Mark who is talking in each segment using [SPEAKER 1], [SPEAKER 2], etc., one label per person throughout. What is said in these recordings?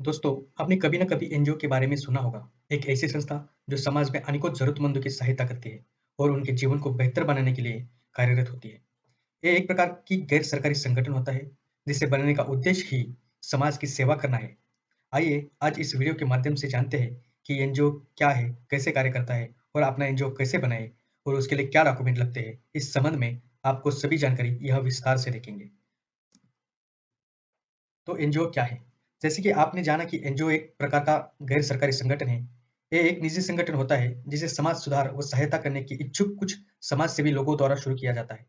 [SPEAKER 1] दोस्तों, आपने कभी न कभी एनजीओ के बारे में सुना होगा। एक ऐसी संस्था जो समाज में अनेकों जरूरतमंदों की सहायता करती है और उनके जीवन को बेहतर बनाने के लिए कार्यरत होती है। ये एक प्रकार की गैर सरकारी संगठन होता है, जिसे बनाने का उद्देश्य ही समाज की सेवा करना है। आइए आज इस वीडियो के माध्यम से जानते हैं कि एनजीओ क्या है, कैसे कार्य करता है और अपना एनजीओ कैसे बनाए और उसके लिए क्या डॉक्यूमेंट लगते हैं। इस संबंध में आपको सभी जानकारी यह विस्तार से देखेंगे। तो एनजीओ क्या है? जैसे कि आपने जाना कि एनजीओ एक प्रकार का गैर सरकारी संगठन है। ये एक निजी संगठन होता है जिसे समाज सुधार व सहायता करने की इच्छुक कुछ समाजसेवी लोगों द्वारा शुरू किया जाता है।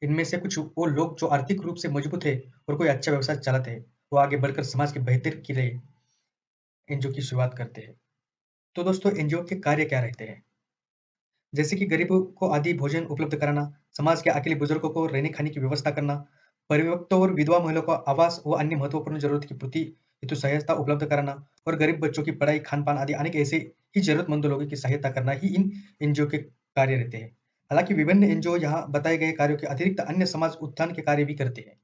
[SPEAKER 1] इनमें से कुछ वो लोग जो आर्थिक रूप से मजबूत है और कोई अच्छा व्यवसाय चलाते हैं, वो आगे बढ़कर समाज के बेहतर के लिए एनजीओ की शुरुआत करते हैं। तो दोस्तों एनजीओ के कार्य क्या रहते हैं? जैसे कि गरीबों को आदि भोजन उपलब्ध कराना, समाज के अकेले बुजुर्गों को रहने खाने की व्यवस्था करना, परित्यक्तों और विधवा महिलाओं को आवास व अन्य महत्वपूर्ण जरूरत की पूर्ति हेतु सहायता उपलब्ध कराना और गरीब बच्चों की पढ़ाई, खान-पान आदि अनेक ऐसे ही जरूरतमंद लोगों की सहायता करना ही इन एनजीओ के कार्य रहते हैं। हालांकि विभिन्न एनजीओ यहाँ बताए गए कार्यों के अतिरिक्त अन्य समाज उत्थान के कार्य भी करते हैं।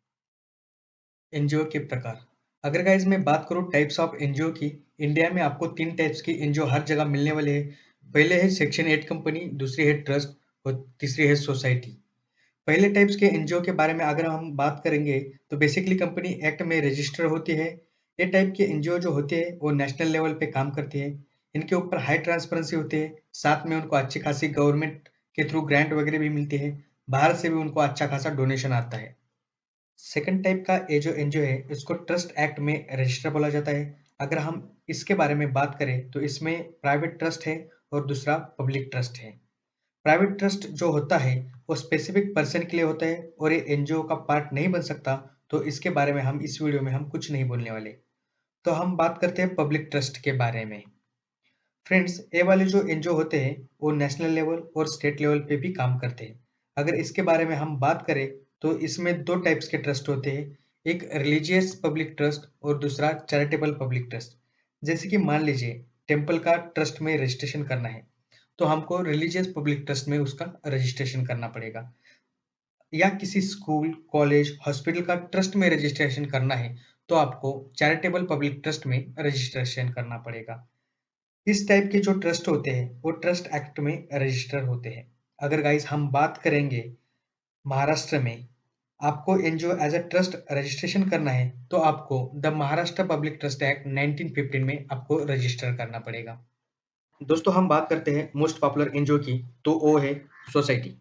[SPEAKER 1] एनजीओ के प्रकार। अगर गाइस मैं बात करूँ टाइप्स ऑफ एनजीओ की, इंडिया में आपको 3 टाइप्स की एनजीओ हर जगह मिलने वाले हैं। पहले है सेक्शन 8 कंपनी, दूसरी है ट्रस्ट और तीसरी है सोसाइटी। पहले टाइप्स के एनजीओ के बारे में अगर हम बात करेंगे, तो बेसिकली कंपनी एक्ट में रजिस्टर होती है। ये टाइप के एनजीओ जो होते हैं, वो नेशनल लेवल पे काम करती है। इनके ऊपर हाई ट्रांसपेरेंसी होती है, साथ में उनको अच्छी खासी गवर्नमेंट के थ्रू ग्रांट वगैरह भी मिलती है। बाहर से भी उनको अच्छा खासा डोनेशन आता है। सेकंड टाइप का ये जो एनजीओ है, इसको ट्रस्ट एक्ट में रजिस्टर बोला जाता है। अगर हम इसके बारे में बात करें, तो इसमें प्राइवेट ट्रस्ट है और दूसरा पब्लिक ट्रस्ट है। प्राइवेट ट्रस्ट जो होता है, वो स्पेसिफिक पर्सन के लिए होता है और ये एनजीओ का पार्ट नहीं बन सकता, तो इसके बारे में हम इस वीडियो में हम कुछ नहीं बोलने वाले। तो हम बात करते हैं पब्लिक ट्रस्ट के बारे में। फ्रेंड्स, ये वाले जो एनजीओ होते हैं, वो नेशनल लेवल और स्टेट लेवल पे भी काम करते हैं। अगर इसके बारे में हम बात करें, तो इसमें 2 टाइप्स के ट्रस्ट होते हैं, एक रिलीजियस पब्लिक ट्रस्ट और दूसरा चैरिटेबल पब्लिक ट्रस्ट। जैसे कि मान लीजिए टेम्पल का ट्रस्ट में रजिस्ट्रेशन करना है, तो हमको रिलीजियस पब्लिक ट्रस्ट में उसका रजिस्ट्रेशन करना पड़ेगा। या किसी स्कूल, कॉलेज, हॉस्पिटल का ट्रस्ट में रजिस्ट्रेशन करना है, तो आपको चैरिटेबल पब्लिक ट्रस्ट में रजिस्ट्रेशन करना पड़ेगा। इस टाइप के जो ट्रस्ट होते हैं, वो ट्रस्ट एक्ट में रजिस्टर होते हैं। अगर गाइस हम बात करेंगे महाराष्ट्र में, आपको NGO as a trust registration करना है, तो आपको the Maharashtra public trust act 1915 में आपको रजिस्टर करना पड़ेगा। दोस्तों हम बात करते हैं मोस्ट पॉपुलर एनजीओ की, तो वो है सोसाइटी।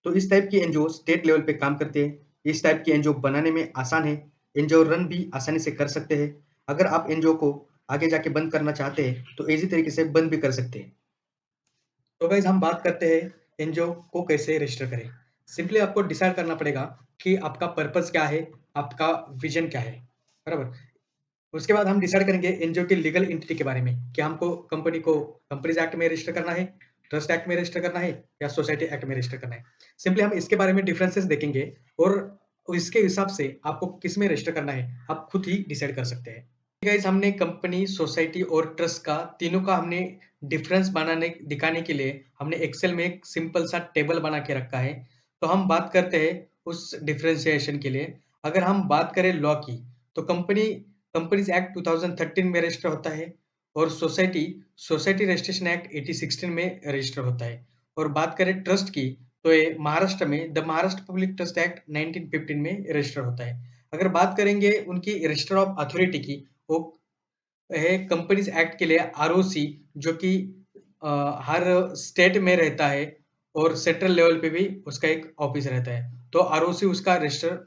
[SPEAKER 1] तो इस टाइप की एनजीओ स्टेट लेवल पे काम करते हैं। इस टाइप की एनजीओ बनाने में आसान है, एनजीओ रन भी आसानी से कर सकते हैं। अगर आप एनजीओ को आगे जाके बंद करना चाहते हैं, तो इजी तरीके से बंद भी कर सकते हैं। तो गाइस हम बात करते हैं एनजीओ को कैसे रजिस्टर करें। सिंपली आपको डिसाइड करना पड़ेगा कि आपका पर्पस क्या है, आपका विजन क्या है, बराबर। उसके बाद हम डिसाइड करेंगे एनजीओ की लीगल एंटिटी के बारे में कि हमको कंपनी को कंपनीज एक्ट में रजिस्टर करना है, ट्रस्ट एक्ट में रजिस्टर करना है या सोसाइटी एक्ट में रजिस्टर करना है। सिंपली हम इसके बारे में डिफरेंसेस देखेंगे और इसके हिसाब से आपको किस में रजिस्टर करना है, आप खुद ही डिसाइड कर सकते हैं। गाइस हमने कंपनी, सोसाइटी और ट्रस्ट का तीनों का हमने डिफरेंस बनाने दिखाने के लिए हमने एक्सेल में एक सिंपल सा टेबल बना के रखा है। तो हम बात करते हैं उस डिफरेंशिएशन के लिए। अगर हम बात करें लॉ की, तो कंपनीज एक्ट 2013 में रजिस्टर होता है और सोसाइटी रजिस्ट्रेशन एक्ट 1816 में रजिस्टर होता है। और बात करें ट्रस्ट की, तो ये महाराष्ट्र में the Maharashtra public trust act 1915 में रजिस्टर होता है। अगर बात करेंगे उनकी रजिस्टर ऑफ अथॉरिटी की, वो है कंपनीज एक्ट के लिए आरओसी, जो कि हर स्टेट में रहता है और सेंट्रल लेवल पे भी उसका एक ऑफिस रहता है। तो आरओसी उसका रजिस्टर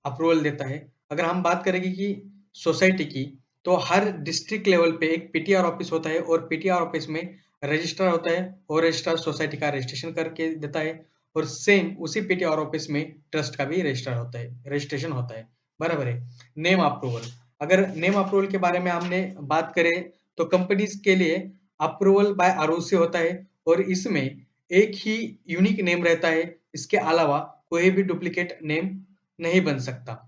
[SPEAKER 1] अप्रूवल देता है। अगर हम बात करेंगे कि सोसाइटी की, तो हर डिस्ट्रिक्ट लेवल पे एक पीटीआर ऑफिस होता है और पीटीआर ऑफिस में रजिस्ट्रार होता है और रजिस्ट्रार सोसाइटी का रजिस्ट्रेशन करके देता है। और सेम उसी पीटीआर ऑफिस में ट्रस्ट का भी रजिस्ट्रेशन होता है, बराबर है। नेम अप्रूवल, अगर नेम अप्रूवल के बारे में हमने बात करें, तो कंपनीज के लिए अप्रूवल बाय आरओसी होता है और इसमें एक ही यूनिक नेम रहता है। इसके अलावा कोई भी डुप्लीकेट नेम नहीं बन सकता।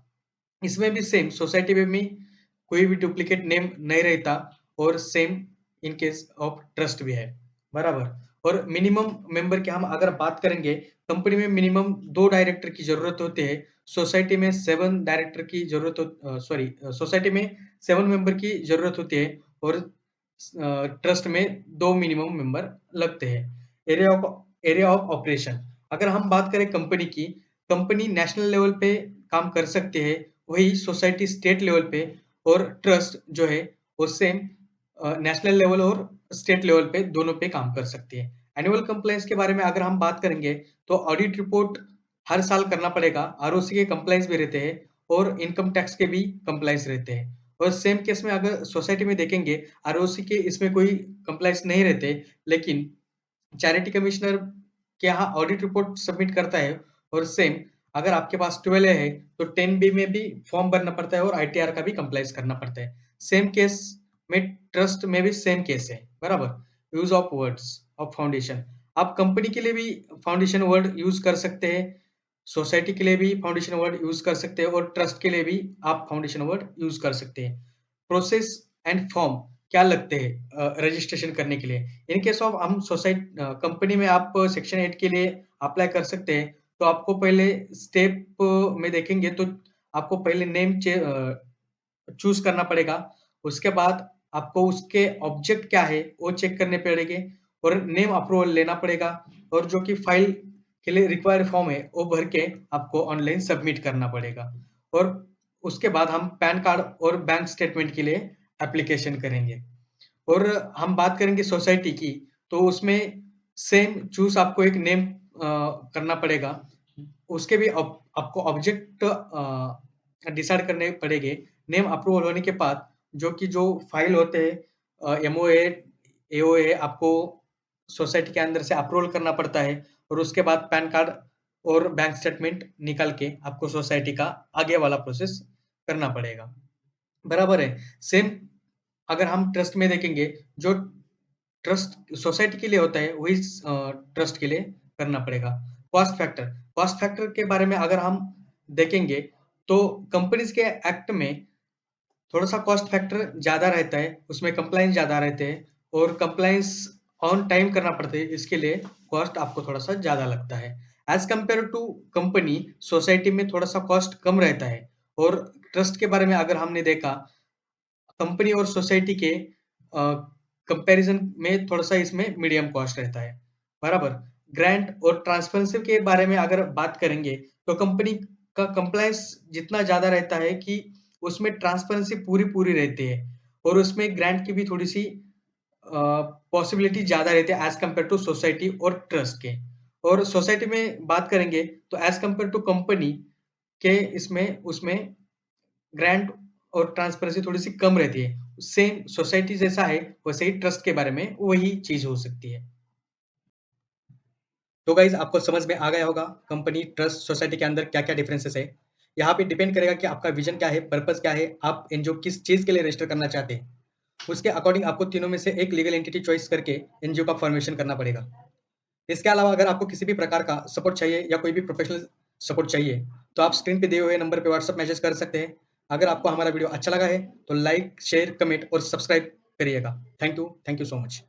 [SPEAKER 1] इसमें भी सेम सोसाइटी में भी कोई भी डुप्लीकेट नेम नहीं रहता और same in case of trust भी है, बराबर। और मिनिमम मेंबर की हम अगर बात करेंगे, कंपनी में मिनिमम 2 डायरेक्टर की जरूरत होती है। सोसाइटी में 7 डायरेक्टर की जरूरत हो सॉरी सोसाइटी में 7 मेंबर की ज़रूरत होती है और ट्रस्ट में 2 मिनिमम मेंबर लगते हैं। एरिया ऑफ ऑपरेशन, अगर हम बात करें कंपनी की, कंपनी नेशनल लेवल पे काम कर सकती है, वही सोसाइटी स्टेट लेवल पे और ट्रस्ट जो है वो सेम नेशनल लेवल और स्टेट लेवल पे दोनों पे काम कर सकती है। एनुअल कंप्लायंस के बारे में अगर हम बात करेंगे तो ऑडिट रिपोर्ट हर साल करना पड़ेगा, आरओसी के कंप्लायंस भी रहते हैं और इनकम टैक्स के भी कंप्लायंस रहते हैं। और सेम केस में अगर सोसाइटी में देखेंगे, आरओसी के इसमें कोई कंप्लायंस नहीं रहते, लेकिन चैरिटी कमिश्नर के यहाँ ऑडिट रिपोर्ट सबमिट करता है और सेम अगर आपके पास 12A है तो 10B में भी फॉर्म भरना पड़ता है और आईटीआर का भी कंप्लाइज करना पड़ता है। सेम केस में ट्रस्ट में भी सेम केस है, बराबर। Use of words of foundation, आप कंपनी के लिए भी फाउंडेशन वर्ड यूज कर सकते हैं, सोसाइटी के लिए भी फाउंडेशन वर्ड यूज कर सकते हैं और ट्रस्ट के लिए भी आप फाउंडेशन वर्ड यूज कर सकते हैं। प्रोसेस एंड फॉर्म क्या लगते हैं रजिस्ट्रेशन करने के लिए। इन केस ऑफ हम कंपनी में आप सेक्शन 8 के लिए अप्लाई कर सकते हैं, तो आपको पहले स्टेप में देखेंगे तो आपको पहले नेम चूज करना पड़ेगा। उसके बाद आपको उसके ऑब्जेक्ट क्या है वो चेक करने पड़ेंगे और नेम अप्रूवल लेना पड़ेगा और जो कि फाइल के लिए रिक्वायर्ड फॉर्म है वो भर के आपको ऑनलाइन सबमिट करना पड़ेगा। और उसके बाद हम पैन कार्ड और बैंक स्टेटमेंट के लिए एप्लीकेशन करेंगे। और हम बात करेंगे सोसाइटी की, तो उसमें सेम चूज आपको एक नेम करना पड़ेगा। उसके भी आपको ऑब्जेक्ट डिसाइड करने पड़ेंगे। नेम अप्रूवल होने के बाद जो कि जो फाइल होते हैं एमओए एओए आपको सोसाइटी के अंदर से अप्रूवल करना पड़ता है और उसके बाद पैन कार्ड और बैंक स्टेटमेंट निकाल के आपको सोसाइटी का आगे वाला प्रोसेस करना पड़ेगा, बराबर है। सेम अगर हम ट्रस्ट में देखेंगे, जो ट्रस्ट सोसाइटी के लिए होता है वही ट्रस्ट के लिए करना पड़ेगा। कॉस्ट फैक्टर के बारे में अगर हम देखेंगे तो कंपनीज के एक्ट में थोड़ा सा कॉस्ट फैक्टर ज्यादा रहता है, उसमें कंप्लायंस ज्यादा रहते हैं और कंप्लायंस ऑन टाइम करना पड़ता है, इसके लिए कॉस्ट आपको थोड़ा सा ज्यादा लगता है। As compare to company, society में थोड़ा सा कॉस्ट कम रहता है। और ट्रस्ट के बारे में अगर हमने देखा, कंपनी और सोसाइटी के कंपैरिजन में थोड़ा सा इसमें मीडियम कॉस्ट रहता है, बराबर। ग्रांट और ट्रांसपेरेंसी के बारे में अगर बात करेंगे तो कंपनी का कंप्लायंस जितना ज्यादा रहता है कि उसमें ट्रांसपेरेंसी पूरी पूरी रहती है और उसमें ग्रांट की भी थोड़ी सी पॉसिबिलिटी ज्यादा रहती है एज कंपेयर टू सोसाइटी और ट्रस्ट के। और सोसाइटी में बात करेंगे तो एज कंपेयर टू कंपनी के इसमें उसमें ग्रांट और ट्रांसपेरेंसी थोड़ी-सी कम रहती है। सेम सोसाइटी जैसा है, वैसे ही ट्रस्ट के बारे में वही चीज़ हो सकती है। तो गाइज़ आपको समझ में आ गया होगा कंपनी, ट्रस्ट, सोसाइटी के अंदर क्या-क्या डिफरेंसेस है। यहाँ पे डिपेंड करेगा कि आपका विज़न क्या है, पर्पज़ क्या है, आप एनजीओ किस चीज़ के लिए रजिस्टर करना चाहते हैं। उसके अकॉर्डिंग आपको तीनों में से एक लीगल एंटिटी चॉइस करके एनजीओ का फॉर्मेशन करना पड़ेगा। इसके अलावा अगर आपको किसी भी प्रकार का सपोर्ट चाहिए या कोई भी प्रोफेशनल सपोर्ट चाहिए, तो आप स्क्रीन पे दिए हुए नंबर पे व्हाट्सएप मैसेज कर सकते हैं। अगर आपको हमारा वीडियो अच्छा लगा है, तो लाइक, शेयर, कमेंट और सब्सक्राइब करिएगा। Thank you so much.